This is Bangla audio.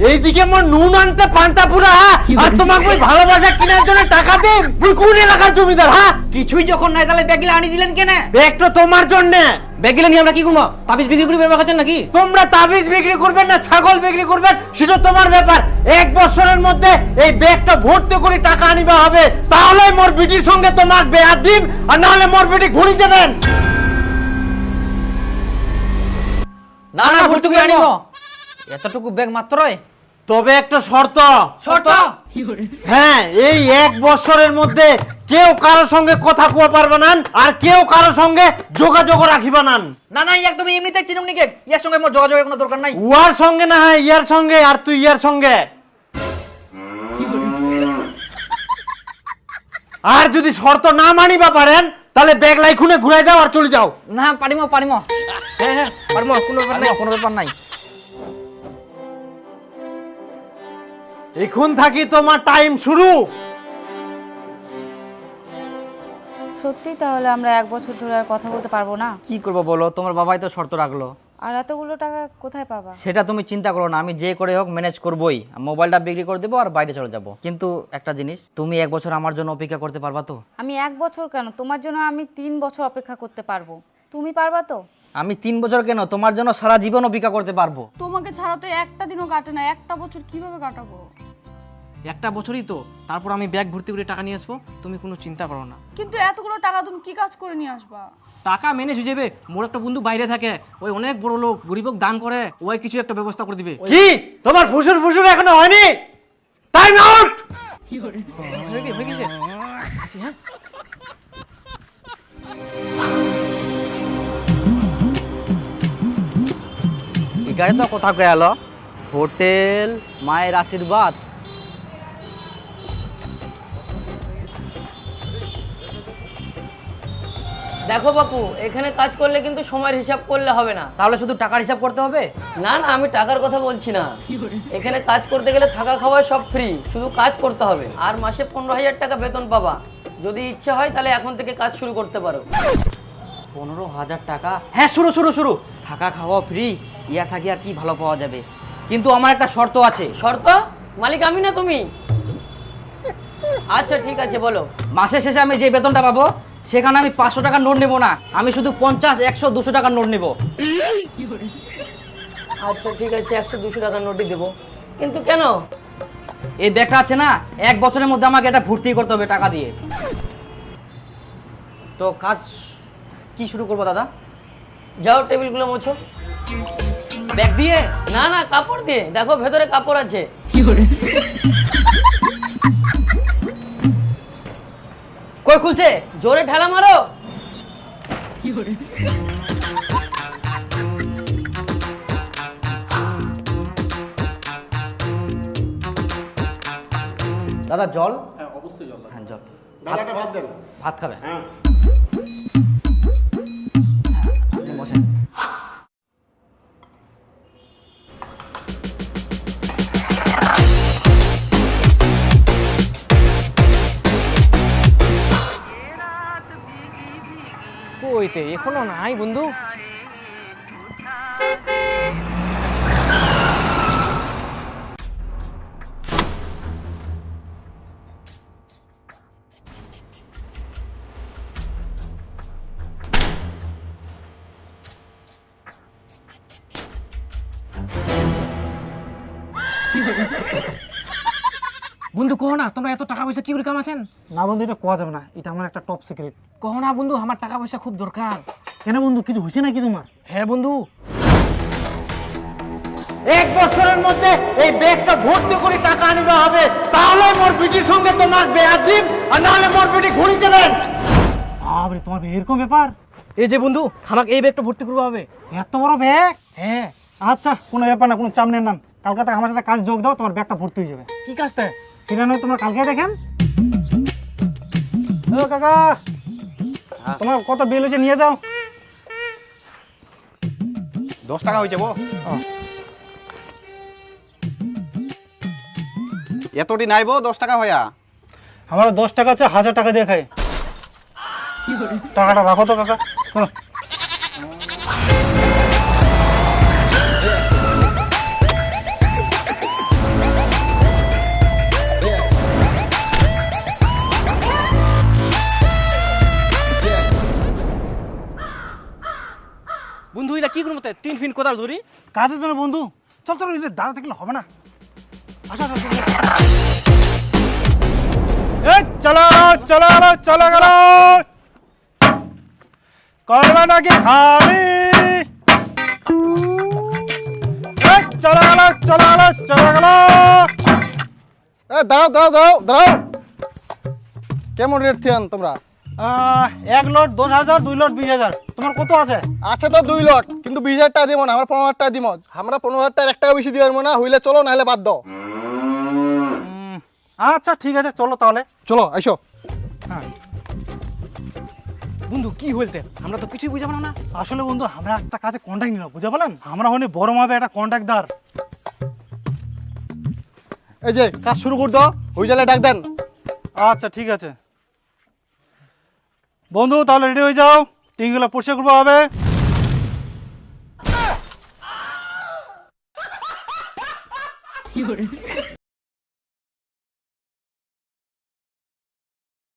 এইদিকে মোর নুন আনতে পান্তা পুরা, আর তোমাকে ওই ভালোবাসা কেনার জন্য টাকা দেব? তুই কোন এলাকার জমিদার? হ্যাঁ, কিছুই যখন নাই তাহলে ব্যাগগুলো আনি দিলেন কেন? ব্যাগটা তোমার জন্য। ব্যাগগুলো নিয়ে আমরা কি করবো? তাবিজ বিক্রি করে বের খাচ্ছেন নাকি? তোমরা তাবিজ বিক্রি করবেন না ছাগল বিক্রি করবেন সেটা তোমার ব্যাপার। 1 বছরের মধ্যে এই ব্যাগটা ভর্তি করে টাকা আনিবা হবে, তাহলে মোর বিটির সঙ্গে তোমার বিয়া দিম, আর নাহলে মোর বিটি ঘুরি যাবেন। না না, ভর্তি করে আনিব। এতটুকু ব্যাগ মাত্রই। তবে একটা শর্ত। শর্ত? হ্যাঁ, এই 1 বছরের মধ্যে কেউ কারো সঙ্গে কথা কওয়া পারবে না, আর কেউ কারো সঙ্গে যোগাযোগ রাখিবা না। না না, একদম এমনিতে চিনুম নিকে, ইয়ার সঙ্গে মোর যোগাযোগের কোনো দরকার নাই। উয়ার সঙ্গে না, হয় ইয়ার সঙ্গে, আর তুই ইয়ার সঙ্গে। আর যদি শর্ত না মানিবা পারেন তাহলে ব্যাগ লাইখুনে ঘুরাই দাও আর চলে যাও। না পারিমো পারিমো। হ্যাঁ হ্যাঁ পারিমো, কোনো ব্যাপার নাই, কোনো ব্যাপার নাই। এখন থাকি তোমার টাইম শুরু। সত্যি তাহলে আমরা 1 বছর ধরে আর কথা বলতে পারবো না? কি করবো বলো, তোমার বাবাই তো শর্ত রাখলো। আর এতগুলো টাকা কোথায় পাবা? সেটা তুমি চিন্তা করো না, আমি যে করে হোক ম্যানেজ করবোই। মোবাইলটা বিক্রি করে দেবো আর বাইরে চলে যাব। কিন্তু একটা জিনিস, তুমি 1 বছর আমার জন্য অপেক্ষা করতে পারবা তো? আমি 1 বছর কেন, তোমার জন্য আমি 3 বছর অপেক্ষা করতে পারবো। তুমি পারবা তো? আমি 3 বছর কেন, তোমার জন্য সারা জীবন অপেক্ষা করতে পারবো। তোমাকে ছাড়া তো একটা দিনও কাটে না, একটা বছর কিভাবে কাটাবো? একটা বছরই তো, তারপর আমি ব্যাগ ভর্তি করে টাকা নিয়ে আসবো, তুমি কোনো চিন্তা করো না। কিন্তু এতগুলো টাকা তুমি কি কাজ করে নিয়ে আসবা? টাকা ম্যানেজ হয়ে যাবে। মোর একটা বন্ধু বাইরে থাকে, ওই অনেক বড় লোক, গরিবক দান করে, ওই কিছু একটা ব্যবস্থা করে দিবে। কি তোমার ফুসুর ফুসুর এখনো হয়নি? Time out. হয়ে গেছে। আসি, হ্যাঁ। এখানে তো কোথাও গেল হোটেল মায়ের আশীর্বাদ। দেখো বাপু, এখানে কাজ করলে কিন্তু সময়ের হিসাব করলে হবে না। তাহলে শুধু টাকার হিসাব করতে হবে? না না, আমি টাকার কথা বলছি না। এখানে কাজ করতে গেলে থাকা খাওয়া সব ফ্রি, শুধু কাজ করতে হবে। আর মাসে 15,000 টাকা বেতন পাবা। যদি ইচ্ছে হয় তাহলে এখন থেকে কাজ শুরু করতে পারো। 15,000 টাকা? হ্যাঁ, শুরু শুরু শুরু। থাকা খাওয়া ফ্রি, ইয়া থাকি আর কি ভালো পাওয়া যাবে। কিন্তু আমার একটা শর্ত আছে। শর্ত? মালিক আমি না তুমি? আচ্ছা ঠিক আছে, বলো। মাসের শেষে আমি যে বেতনটা পাবো সেখানে আমি 500 টাকার নোট নেবো না, আমি শুধু 50, 100, 200 টাকার নোট নেবো। আচ্ছা ঠিক আছে, 100-200 টাকার নোটই দেবো। কিন্তু কেন? এই ব্যাগটা আছে না, 1 বছরের মধ্যে আমাকে এটা ভর্তি করতে হবে টাকা দিয়ে। তো কাজ কি শুরু করবো দাদা? যাও টেবিলগুলো মোছো। ব্যাগ দিয়ে? না না, কাপড় দিয়ে। দেখো ভেতরে কাপড় আছে। কই খুলছে? জোরে ঠেলা মারো। দাদা জল? হ্যাঁ অবশ্যই জল। হ্যাঁ জল। দাদা একটা ভাত দেন। ভাত খাবে? হ্যাঁ। বসেন। কইতে এখনো নাই বন্ধু। বন্ধু কহ না, তোমরা এত টাকা পয়সা কি করে কামাছেন? না বন্ধু, এটা কোয়া যাবে না, এটা আমার একটা টপ সিক্রেট। কহ না বন্ধু, আমার টাকা পয়সা খুব দরকার। কেন বন্ধু, কিছু হয়েছে নাকি তোমার? হ্যাঁ বন্ধু। 1 বছরের মধ্যে এই ব্যাগটা ভর্তি করে টাকা আনিবা হবে, তাহলে মোর বিটির সঙ্গে তোমার বিয়া দিম, আর নাহলে মোর বিটি ঘুরি যাবেন। আরে তোমার এরকম ব্যাপার? এই যে বন্ধু, আমাকে এই ব্যাগটা ভর্তি করবো হবে। এত বড় ব্যাগ? হ্যাঁ। আচ্ছা, কোনো ব্যাপার না, কোনো চাপ নেন না। কালকে থেকে আমার সাথে কাজ যোগ দাও, তোমার ব্যাগটা ভর্তি হয়ে যাবে। কি কাজটা? সেটা নয়, তোমরা কালকে দেখেন। ও কাকা, তোমার কত বিল হয়েছে নিয়ে যাও। 10 টাকা হয়েছে বো। এতটি নাইবো 10 টাকা হয়া। আমার 10 টাকা আছে, 1000 টাকা দিয়ে খাই। টাকাটা রাখো তো কাকা। চলো। হাতে টিন ফিন কোদাল ধরি। কাজের জন্য বন্ধু, চল চল, দাঁড়া থাকলে হবে না। আসো আসো, চলো চলো চলো চলো গেল, করবে নাকি খালি, চলো গেল চলো গেল চলো গেল। দাঁড়াও দাঁড়াও দাঁড়াও দাঁড়াও, কেমন রেট থিয়ান তোমরা? 1 লট 10,000, 2 লট 20,000। তোমার কত আছে? আছে তো 2 লট, কিন্তু 20,000 টাকা দিব না, আমরা 15,000 টাকা দিব। আমরা 15,000 টাকা 1 টাকা বেশি দিব না, হইলে চলো নাহলে বাদ দাও। আচ্ছা ঠিক আছে, চলো তাহলে। চলো আইসো। হ্যাঁ বন্ধু কি হইতে, আমরা তো কিছুই বুঝাবো না। আসলে বন্ধু আমরা একটা কাজে কন্ট্যাক্ট নিলাম, বুঝতে পারলেন? আমরা হলে বড় মাপে একটা কন্ট্রাক্টদার। এই যে কাজ শুরু করে দাও, হয়ে গেলে ডাক দেন। আচ্ছা ঠিক আছে বন্ধু, তাহলে রেডি হয়ে যাও, টিনগুলো পরিষ্কার করবো হবে।